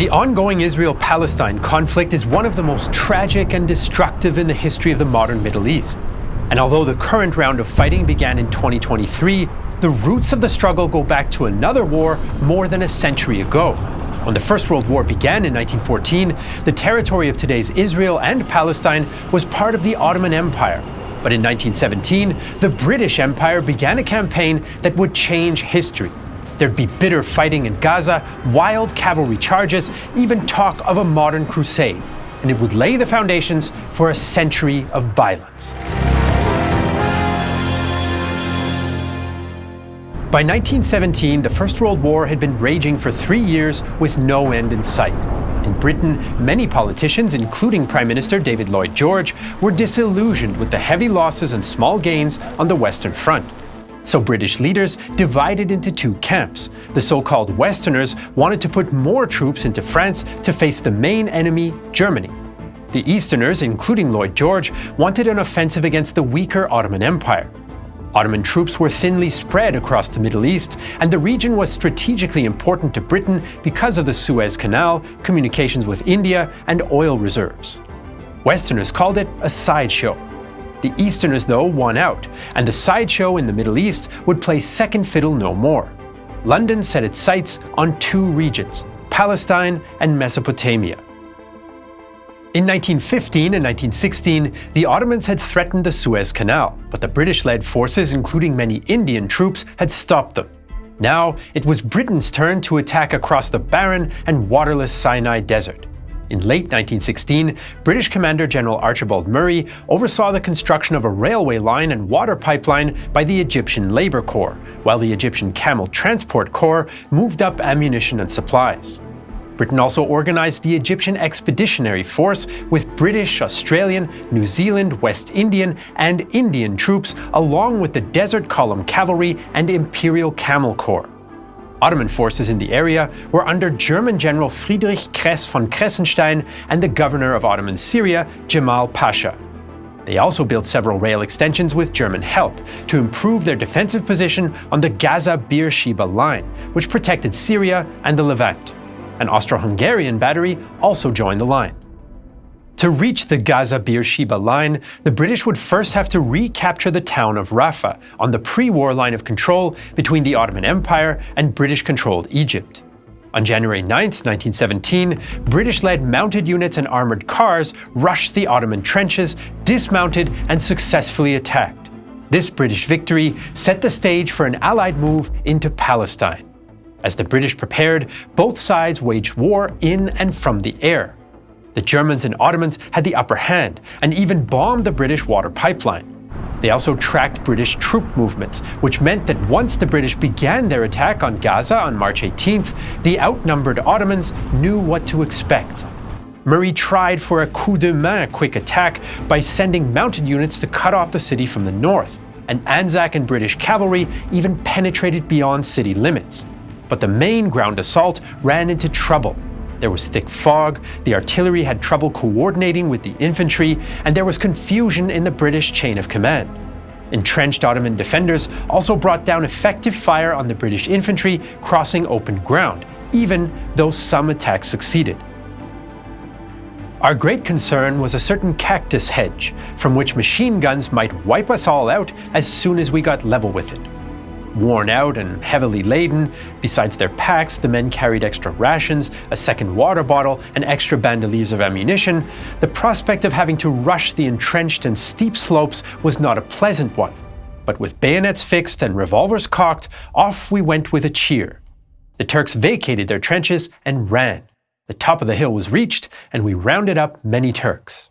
The ongoing Israel-Palestine conflict is one of the most tragic and destructive in the history of the modern Middle East. And although the current round of fighting began in 2023, the roots of the struggle go back to another war more than a century ago. When the First World War began in 1914, the territory of today's Israel and Palestine was part of the Ottoman Empire. But in 1917, the British Empire began a campaign that would change history. There'd be bitter fighting in Gaza, wild cavalry charges, even talk of a modern crusade, and it would lay the foundations for a century of violence. By 1917, the First World War had been raging for 3 years with no end in sight. In Britain, many politicians, including Prime Minister David Lloyd George, were disillusioned with the heavy losses and small gains on the Western Front. So British leaders divided into two camps. The so-called Westerners wanted to put more troops into France to face the main enemy, Germany. The Easterners, including Lloyd George, wanted an offensive against the weaker Ottoman Empire. Ottoman troops were thinly spread across the Middle East, and the region was strategically important to Britain because of the Suez Canal, communications with India, and oil reserves. Westerners called it a sideshow. The Easterners, though, won out, and the sideshow in the Middle East would play second fiddle no more. London set its sights on two regions, Palestine and Mesopotamia. In 1915 and 1916, the Ottomans had threatened the Suez Canal, but the British-led forces, including many Indian troops, had stopped them. Now, it was Britain's turn to attack across the barren and waterless Sinai Desert. In late 1916, British Commander General Archibald Murray oversaw the construction of a railway line and water pipeline by the Egyptian Labour Corps, while the Egyptian Camel Transport Corps moved up ammunition and supplies. Britain also organized the Egyptian Expeditionary Force with British, Australian, New Zealand, West Indian, and Indian troops, along with the Desert Column Cavalry and Imperial Camel Corps. Ottoman forces in the area were under German General Friedrich Kress von Kressenstein and the governor of Ottoman Syria, Jamal Pasha. They also built several rail extensions with German help to improve their defensive position on the Gaza-Beersheba line, which protected Syria and the Levant. An Austro-Hungarian battery also joined the line. To reach the Gaza-Beersheba line, the British would first have to recapture the town of Rafah on the pre-war line of control between the Ottoman Empire and British-controlled Egypt. On January 9, 1917, British-led mounted units and armoured cars rushed the Ottoman trenches, dismounted and successfully attacked. This British victory set the stage for an Allied move into Palestine. As the British prepared, both sides waged war in and from the air. The Germans and Ottomans had the upper hand and even bombed the British water pipeline. They also tracked British troop movements, which meant that once the British began their attack on Gaza on March 18th, the outnumbered Ottomans knew what to expect. Murray tried for a coup de main quick attack by sending mounted units to cut off the city from the north, and Anzac and British cavalry even penetrated beyond city limits. But the main ground assault ran into trouble. There was thick fog, the artillery had trouble coordinating with the infantry, and there was confusion in the British chain of command. Entrenched Ottoman defenders also brought down effective fire on the British infantry crossing open ground, even though some attacks succeeded. Our great concern was a certain cactus hedge, from which machine guns might wipe us all out as soon as we got level with it. Worn out and heavily laden, besides their packs, the men carried extra rations, a second water bottle, and extra bandoliers of ammunition. The prospect of having to rush the entrenched and steep slopes was not a pleasant one. But with bayonets fixed and revolvers cocked, off we went with a cheer. The Turks vacated their trenches and ran. The top of the hill was reached, and we rounded up many Turks.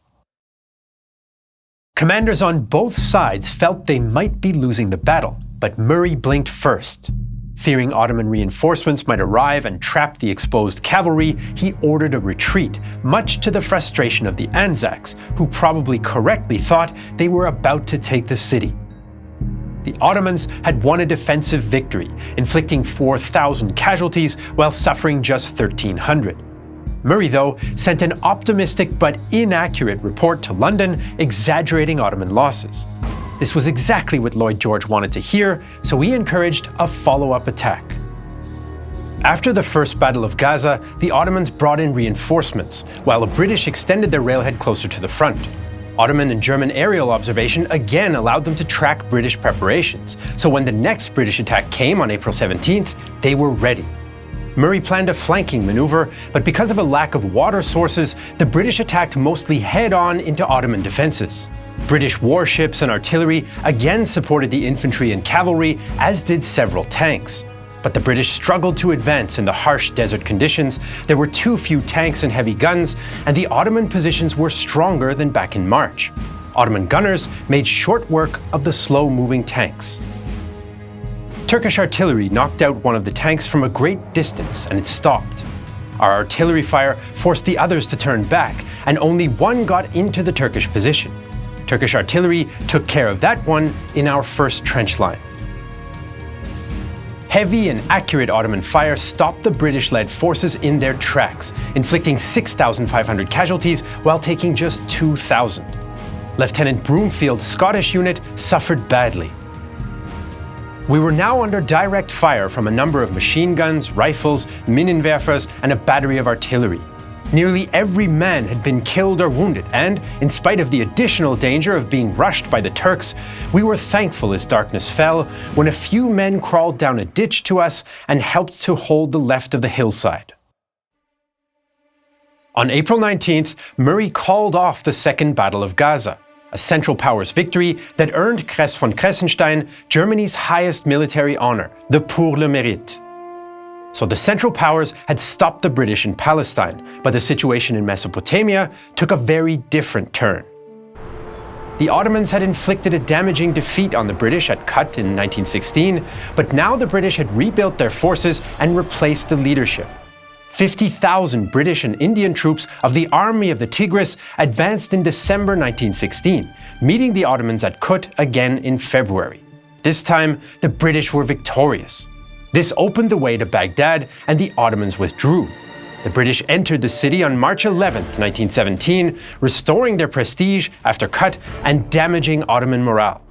Commanders on both sides felt they might be losing the battle, but Murray blinked first. Fearing Ottoman reinforcements might arrive and trap the exposed cavalry, he ordered a retreat, much to the frustration of the Anzacs, who probably correctly thought they were about to take the city. The Ottomans had won a defensive victory, inflicting 4,000 casualties while suffering just 1,300. Murray, though, sent an optimistic but inaccurate report to London, exaggerating Ottoman losses. This was exactly what Lloyd George wanted to hear, so he encouraged a follow-up attack. After the First Battle of Gaza, the Ottomans brought in reinforcements, while the British extended their railhead closer to the front. Ottoman and German aerial observation again allowed them to track British preparations, so when the next British attack came on April 17th, they were ready. Murray planned a flanking maneuver, but because of a lack of water sources, the British attacked mostly head-on into Ottoman defences. British warships and artillery again supported the infantry and cavalry, as did several tanks. But the British struggled to advance in the harsh desert conditions. There were too few tanks and heavy guns, and the Ottoman positions were stronger than back in March. Ottoman gunners made short work of the slow-moving tanks. Turkish artillery knocked out one of the tanks from a great distance, and it stopped. Our artillery fire forced the others to turn back, and only one got into the Turkish position. Turkish artillery took care of that one in our first trench line. Heavy and accurate Ottoman fire stopped the British-led forces in their tracks, inflicting 6,500 casualties while taking just 2,000. Lieutenant Brownfield's Scottish unit suffered badly. We were now under direct fire from a number of machine guns, rifles, Minenwerfers, and a battery of artillery. Nearly every man had been killed or wounded, and, in spite of the additional danger of being rushed by the Turks, we were thankful as darkness fell when a few men crawled down a ditch to us and helped to hold the left of the hillside. On April 19th, Murray called off the Second Battle of Gaza, a Central Powers victory that earned Kress von Kressenstein Germany's highest military honor, the Pour le Mérite. So the Central Powers had stopped the British in Palestine, but the situation in Mesopotamia took a very different turn. The Ottomans had inflicted a damaging defeat on the British at Kut in 1916, but now the British had rebuilt their forces and replaced the leadership. 50,000 British and Indian troops of the Army of the Tigris advanced in December 1916, meeting the Ottomans at Kut again in February. This time, the British were victorious. This opened the way to Baghdad, and the Ottomans withdrew. The British entered the city on March 11, 1917, restoring their prestige after Kut and damaging Ottoman morale.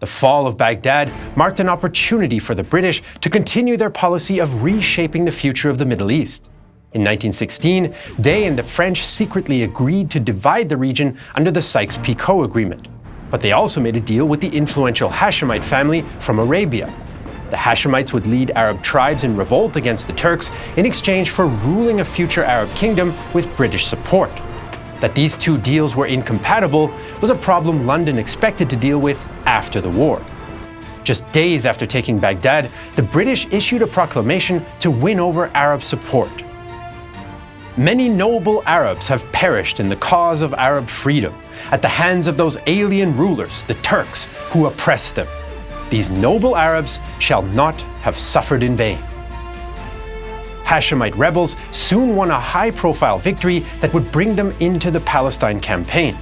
The fall of Baghdad marked an opportunity for the British to continue their policy of reshaping the future of the Middle East. In 1916, they and the French secretly agreed to divide the region under the Sykes-Picot Agreement. But they also made a deal with the influential Hashemite family from Arabia. The Hashemites would lead Arab tribes in revolt against the Turks in exchange for ruling a future Arab kingdom with British support. That these two deals were incompatible was a problem London expected to deal with after the war. Just days after taking Baghdad, the British issued a proclamation to win over Arab support. Many noble Arabs have perished in the cause of Arab freedom, at the hands of those alien rulers, the Turks, who oppressed them. These noble Arabs shall not have suffered in vain. Hashemite rebels soon won a high-profile victory that would bring them into the Palestine campaign.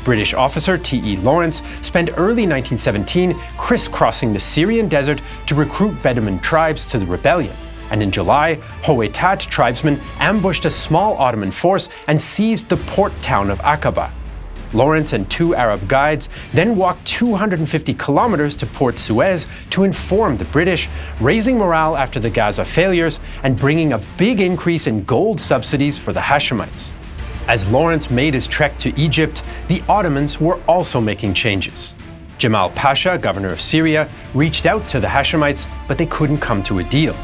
British officer T.E. Lawrence spent early 1917 crisscrossing the Syrian desert to recruit Bedouin tribes to the rebellion, and in July, Howetat tribesmen ambushed a small Ottoman force and seized the port town of Aqaba. Lawrence and two Arab guides then walked 250 kilometers to Port Suez to inform the British, raising morale after the Gaza failures and bringing a big increase in gold subsidies for the Hashemites. As Lawrence made his trek to Egypt, the Ottomans were also making changes. Jamal Pasha, governor of Syria, reached out to the Hashemites, but they couldn't come to a deal.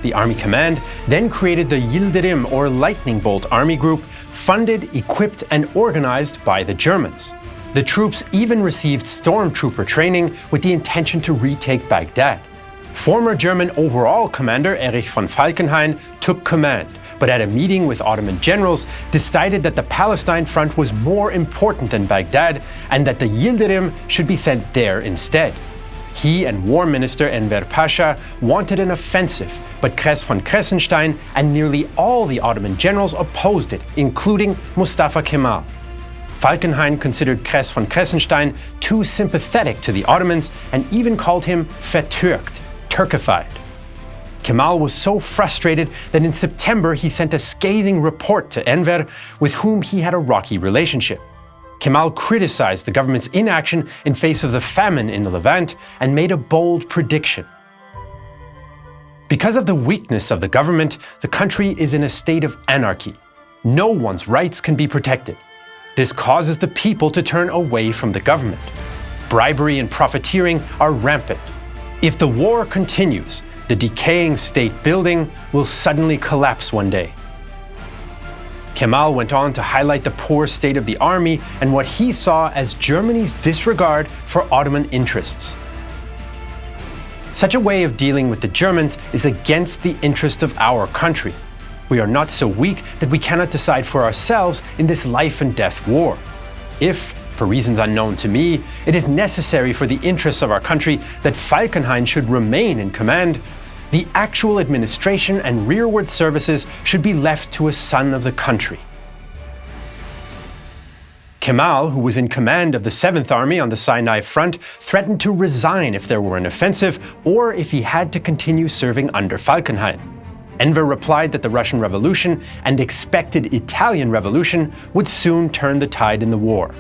The army command then created the Yildirim, or Lightning Bolt Army Group, funded, equipped, and organized by the Germans. The troops even received stormtrooper training with the intention to retake Baghdad. Former German overall commander Erich von Falkenhayn took command, but at a meeting with Ottoman generals decided that the Palestine front was more important than Baghdad and that the Yildirim should be sent there instead. He and War Minister Enver Pasha wanted an offensive, but Kress von Kressenstein and nearly all the Ottoman generals opposed it, including Mustafa Kemal. Falkenhayn considered Kress von Kressenstein too sympathetic to the Ottomans and even called him vertürkt, Turkified. Kemal was so frustrated that in September he sent a scathing report to Enver, with whom he had a rocky relationship. Kemal criticized the government's inaction in face of the famine in the Levant and made a bold prediction. Because of the weakness of the government, the country is in a state of anarchy. No one's rights can be protected. This causes the people to turn away from the government. Bribery and profiteering are rampant. If the war continues, the decaying state building will suddenly collapse one day. Kemal went on to highlight the poor state of the army and what he saw as Germany's disregard for Ottoman interests. Such a way of dealing with the Germans is against the interest of our country. We are not so weak that we cannot decide for ourselves in this life and death war. If, for reasons unknown to me, it is necessary for the interests of our country that Falkenhayn should remain in command, the actual administration and rearward services should be left to a son of the country. Kemal, who was in command of the 7th Army on the Sinai front, threatened to resign if there were an offensive or if he had to continue serving under Falkenhayn. Enver replied that the Russian Revolution and expected Italian Revolution would soon turn the tide in the war.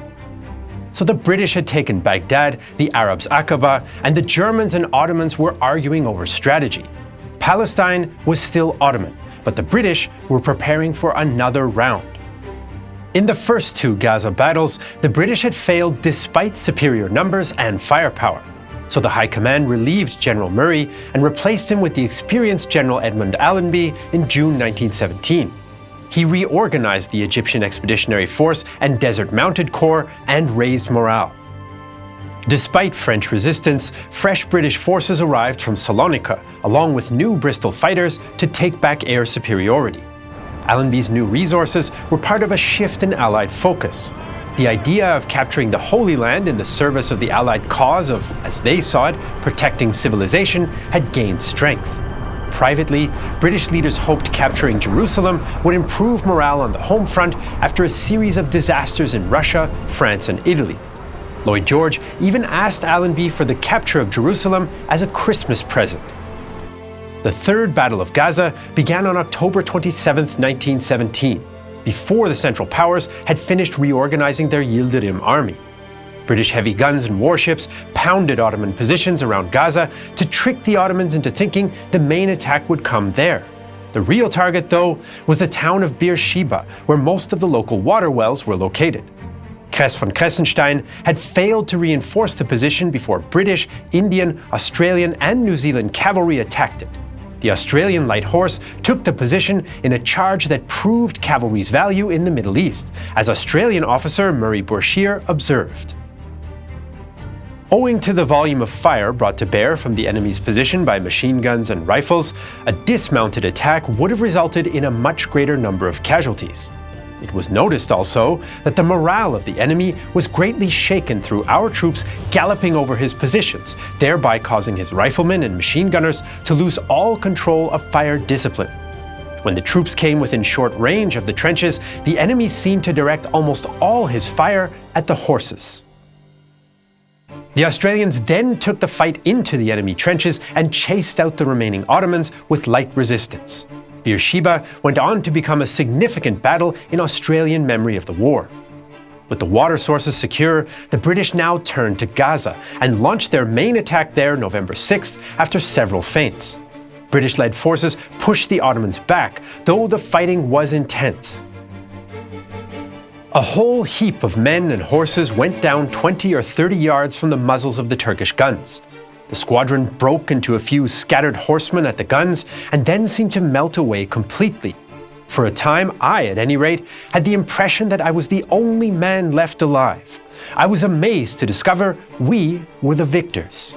So the British had taken Baghdad, the Arabs Aqaba, and the Germans and Ottomans were arguing over strategy. Palestine was still Ottoman, but the British were preparing for another round. In the first 2 Gaza battles, the British had failed despite superior numbers and firepower. So the High Command relieved General Murray and replaced him with the experienced General Edmund Allenby in June 1917. He reorganized the Egyptian Expeditionary Force and Desert Mounted Corps and raised morale. Despite French resistance, fresh British forces arrived from Salonika, along with new Bristol fighters, to take back air superiority. Allenby's new resources were part of a shift in Allied focus. The idea of capturing the Holy Land in the service of the Allied cause of, as they saw it, protecting civilization had gained strength. Privately, British leaders hoped capturing Jerusalem would improve morale on the home front after a series of disasters in Russia, France, and Italy. Lloyd George even asked Allenby for the capture of Jerusalem as a Christmas present. The Third Battle of Gaza began on October 27, 1917. Before the Central Powers had finished reorganizing their Yildirim army. British heavy guns and warships pounded Ottoman positions around Gaza to trick the Ottomans into thinking the main attack would come there. The real target, though, was the town of Beersheba, where most of the local water wells were located. Kress von Kressenstein had failed to reinforce the position before British, Indian, Australian, and New Zealand cavalry attacked it. The Australian light horse took the position in a charge that proved cavalry's value in the Middle East, as Australian officer Murray Bourchier observed. Owing to the volume of fire brought to bear from the enemy's position by machine guns and rifles, a dismounted attack would have resulted in a much greater number of casualties. It was noticed also that the morale of the enemy was greatly shaken through our troops galloping over his positions, thereby causing his riflemen and machine gunners to lose all control of fire discipline. When the troops came within short range of the trenches, the enemy seemed to direct almost all his fire at the horses. The Australians then took the fight into the enemy trenches and chased out the remaining Ottomans with light resistance. Beersheba went on to become a significant battle in Australian memory of the war. With the water sources secure, the British now turned to Gaza and launched their main attack there November 6th after several feints. British-led forces pushed the Ottomans back, though the fighting was intense. A whole heap of men and horses went down 20 or 30 yards from the muzzles of the Turkish guns. The squadron broke into a few scattered horsemen at the guns and then seemed to melt away completely. For a time, I, at any rate, had the impression that I was the only man left alive. I was amazed to discover we were the victors.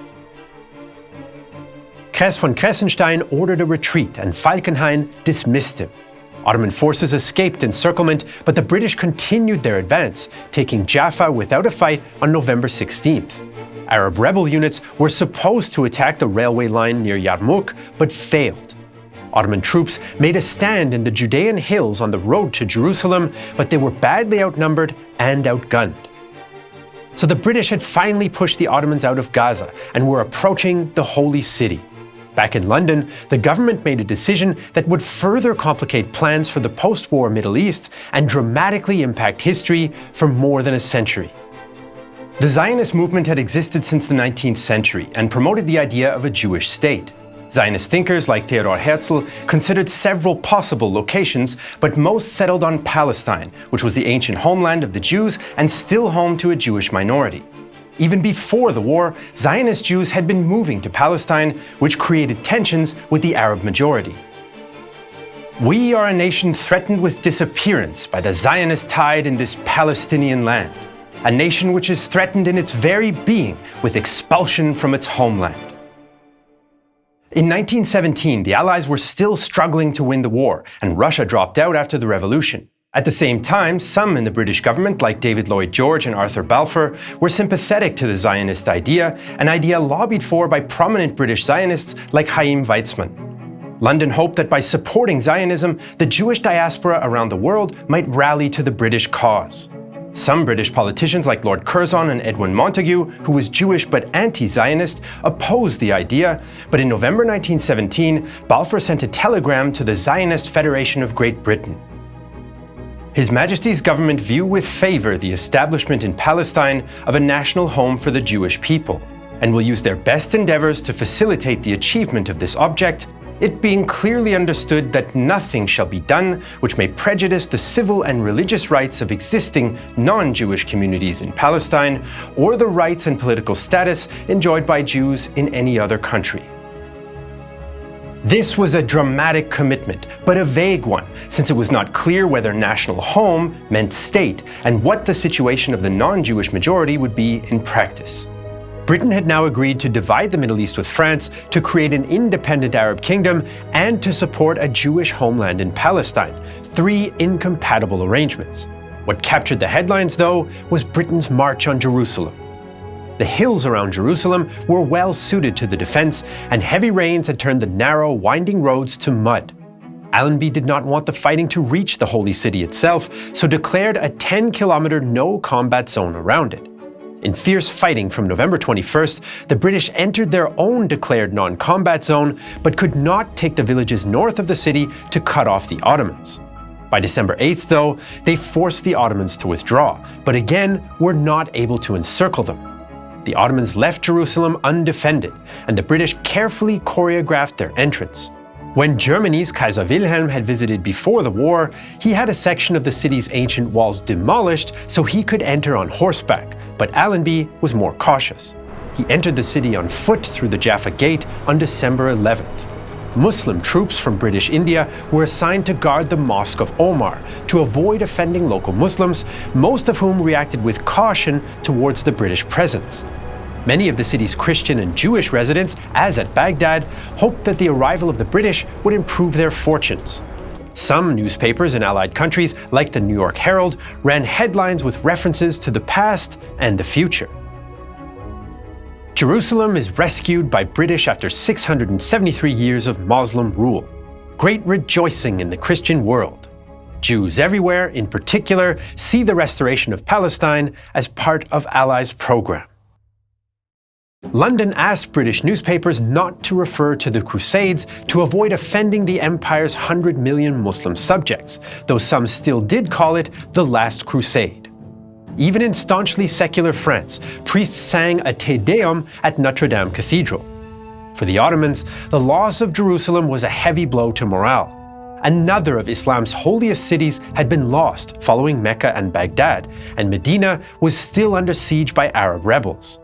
Kress von Kressenstein ordered a retreat and Falkenhayn dismissed him. Ottoman forces escaped encirclement, but the British continued their advance, taking Jaffa without a fight on November 16th. Arab rebel units were supposed to attack the railway line near Yarmouk, but failed. Ottoman troops made a stand in the Judean hills on the road to Jerusalem, but they were badly outnumbered and outgunned. So the British had finally pushed the Ottomans out of Gaza and were approaching the Holy City. Back in London, the government made a decision that would further complicate plans for the post-war Middle East and dramatically impact history for more than a century. The Zionist movement had existed since the 19th century and promoted the idea of a Jewish state. Zionist thinkers like Theodor Herzl considered several possible locations, but most settled on Palestine, which was the ancient homeland of the Jews and still home to a Jewish minority. Even before the war, Zionist Jews had been moving to Palestine, which created tensions with the Arab majority. We are a nation threatened with disappearance by the Zionist tide in this Palestinian land, a nation which is threatened in its very being with expulsion from its homeland. In 1917, the Allies were still struggling to win the war, and Russia dropped out after the revolution. At the same time, some in the British government, like David Lloyd George and Arthur Balfour, were sympathetic to the Zionist idea, an idea lobbied for by prominent British Zionists like Chaim Weizmann. London hoped that by supporting Zionism, the Jewish diaspora around the world might rally to the British cause. Some British politicians like Lord Curzon and Edwin Montagu, who was Jewish but anti-Zionist, opposed the idea, but in November 1917, Balfour sent a telegram to the Zionist Federation of Great Britain. His Majesty's government view with favour the establishment in Palestine of a national home for the Jewish people, and will use their best endeavours to facilitate the achievement of this object, it being clearly understood that nothing shall be done which may prejudice the civil and religious rights of existing non-Jewish communities in Palestine, or the rights and political status enjoyed by Jews in any other country. This was a dramatic commitment, but a vague one, since it was not clear whether national home meant state, and what the situation of the non-Jewish majority would be in practice. Britain had now agreed to divide the Middle East with France, to create an independent Arab kingdom, and to support a Jewish homeland in Palestine, three incompatible arrangements. What captured the headlines, though, was Britain's march on Jerusalem. The hills around Jerusalem were well suited to the defense, and heavy rains had turned the narrow, winding roads to mud. Allenby did not want the fighting to reach the Holy City itself, so declared a 10-kilometer no-combat zone around it. In fierce fighting from November 21st, the British entered their own declared non-combat zone, but could not take the villages north of the city to cut off the Ottomans. By December 8th, though, they forced the Ottomans to withdraw, but again were not able to encircle them. The Ottomans left Jerusalem undefended, and the British carefully choreographed their entrance. When Germany's Kaiser Wilhelm had visited before the war, he had a section of the city's ancient walls demolished so he could enter on horseback, but Allenby was more cautious. He entered the city on foot through the Jaffa Gate on December 11th. Muslim troops from British India were assigned to guard the Mosque of Omar to avoid offending local Muslims, most of whom reacted with caution towards the British presence. Many of the city's Christian and Jewish residents, as at Baghdad, hoped that the arrival of the British would improve their fortunes. Some newspapers in Allied countries, like the New York Herald, ran headlines with references to the past and the future. Jerusalem is rescued by British after 673 years of Muslim rule. Great rejoicing in the Christian world. Jews everywhere, in particular, see the restoration of Palestine as part of Allies' program. London asked British newspapers not to refer to the Crusades to avoid offending the Empire's 100 million Muslim subjects, though some still did call it the Last Crusade. Even in staunchly secular France, priests sang a Te Deum at Notre Dame Cathedral. For the Ottomans, the loss of Jerusalem was a heavy blow to morale. Another of Islam's holiest cities had been lost following Mecca and Baghdad, and Medina was still under siege by Arab rebels.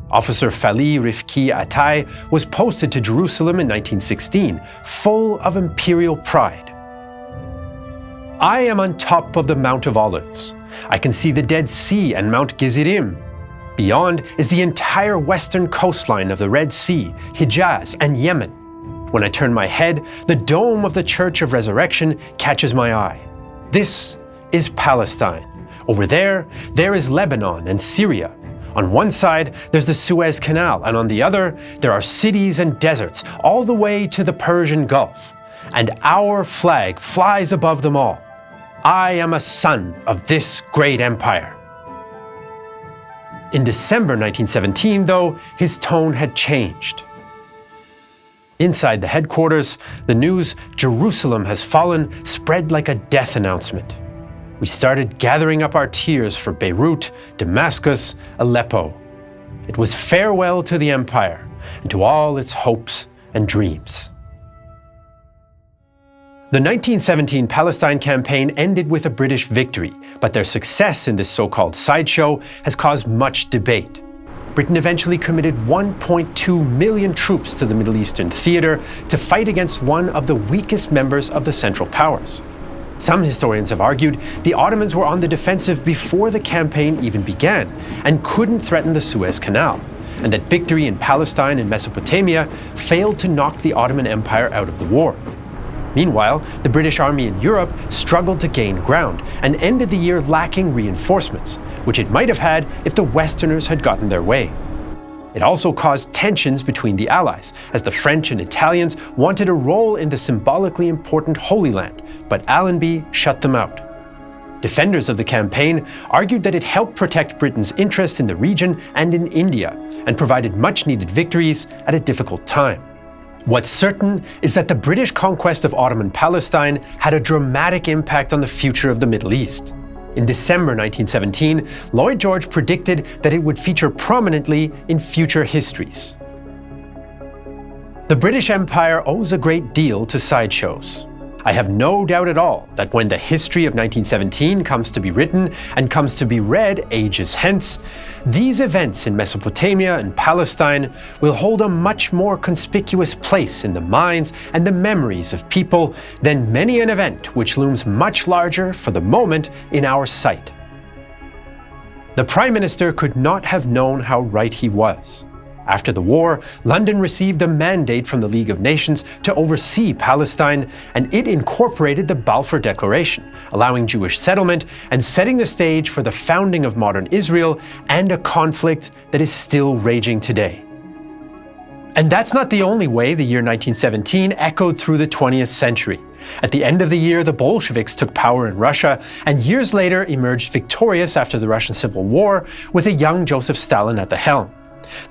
Officer Fali Rifki Attai was posted to Jerusalem in 1916, full of imperial pride. I am on top of the Mount of Olives. I can see the Dead Sea and Mount Gerizim. Beyond is the entire western coastline of the Red Sea, Hijaz, and Yemen. When I turn my head, the dome of the Church of Resurrection catches my eye. This is Palestine. Over there is Lebanon and Syria. On one side, there's the Suez Canal, and on the other, there are cities and deserts, all the way to the Persian Gulf. And our flag flies above them all. I am a son of this great empire. In December 1917, though, his tone had changed. Inside the headquarters, the news, "Jerusalem has fallen," spread like a death announcement. We started gathering up our tears for Beirut, Damascus, Aleppo. It was farewell to the empire and to all its hopes and dreams. The 1917 Palestine campaign ended with a British victory, but their success in this so-called sideshow has caused much debate. Britain eventually committed 1.2 million troops to the Middle Eastern theater to fight against one of the weakest members of the Central Powers. Some historians have argued the Ottomans were on the defensive before the campaign even began and couldn't threaten the Suez Canal, and that victory in Palestine and Mesopotamia failed to knock the Ottoman Empire out of the war. Meanwhile, the British Army in Europe struggled to gain ground and ended the year lacking reinforcements, which it might have had if the Westerners had gotten their way. It also caused tensions between the Allies, as the French and Italians wanted a role in the symbolically important Holy Land, but Allenby shut them out. Defenders of the campaign argued that it helped protect Britain's interest in the region and in India, and provided much-needed victories at a difficult time. What's certain is that the British conquest of Ottoman Palestine had a dramatic impact on the future of the Middle East. In December 1917, Lloyd George predicted that it would feature prominently in future histories. The British Empire owes a great deal to sideshows. I have no doubt at all that when the history of 1917 comes to be written and comes to be read ages hence, these events in Mesopotamia and Palestine will hold a much more conspicuous place in the minds and the memories of people than many an event which looms much larger for the moment in our sight. The Prime Minister could not have known how right he was. After the war, London received a mandate from the League of Nations to oversee Palestine, and it incorporated the Balfour Declaration, allowing Jewish settlement and setting the stage for the founding of modern Israel and a conflict that is still raging today. And that's not the only way the year 1917 echoed through the 20th century. At the end of the year, the Bolsheviks took power in Russia, and years later emerged victorious after the Russian Civil War, with a young Joseph Stalin at the helm.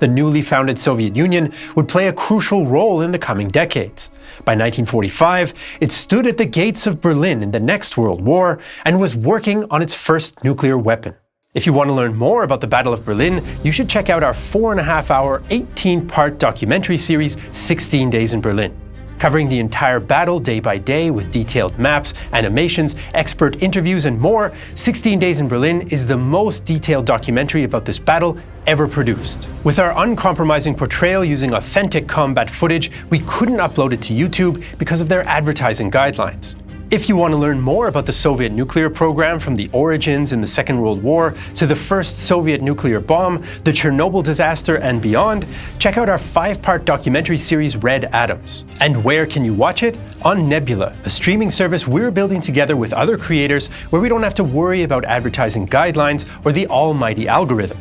The newly founded Soviet Union would play a crucial role in the coming decades. By 1945, it stood at the gates of Berlin in the next World War and was working on its first nuclear weapon. If you want to learn more about the Battle of Berlin, you should check out our 4.5-hour, 18-part documentary series, 16 Days in Berlin. Covering the entire battle day by day with detailed maps, animations, expert interviews, and more, 16 Days in Berlin is the most detailed documentary about this battle ever produced. With our uncompromising portrayal using authentic combat footage, we couldn't upload it to YouTube because of their advertising guidelines. If you want to learn more about the Soviet nuclear program, from the origins in the Second World War to the first Soviet nuclear bomb, the Chernobyl disaster, and beyond, check out our 5-part documentary series Red Atoms. And where can you watch it? On Nebula, a streaming service we're building together with other creators where we don't have to worry about advertising guidelines or the almighty algorithm.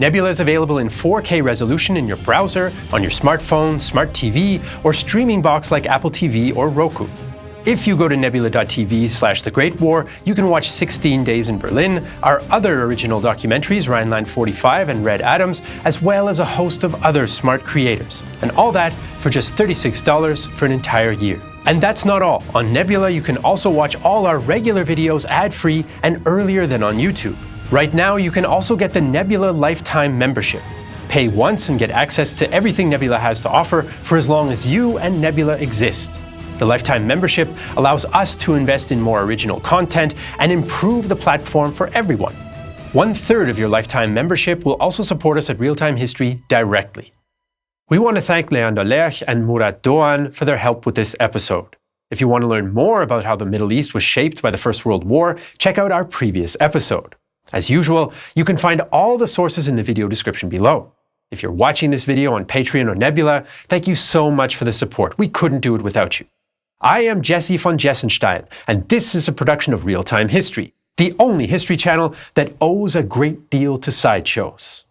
Nebula is available in 4K resolution in your browser, on your smartphone, smart TV, or streaming box like Apple TV or Roku. If you go to nebula.tv/The Great War, you can watch 16 Days in Berlin, our other original documentaries, Rhineland 45 and Red Atoms, as well as a host of other smart creators. And all that for just $36 for an entire year. And that's not all. On Nebula, you can also watch all our regular videos ad-free and earlier than on YouTube. Right now, you can also get the Nebula Lifetime Membership. Pay once and get access to everything Nebula has to offer for as long as you and Nebula exist. The Lifetime Membership allows us to invest in more original content and improve the platform for everyone. 1/3 of your Lifetime Membership will also support us at Real-Time History directly. We want to thank Leander Lerch and Murat Doğan for their help with this episode. If you want to learn more about how the Middle East was shaped by the First World War, check out our previous episode. As usual, you can find all the sources in the video description below. If you're watching this video on Patreon or Nebula, thank you so much for the support. We couldn't do it without you. I am Jesse von Jessenstein, and this is a production of Real-Time History, the only history channel that owes a great deal to sideshows.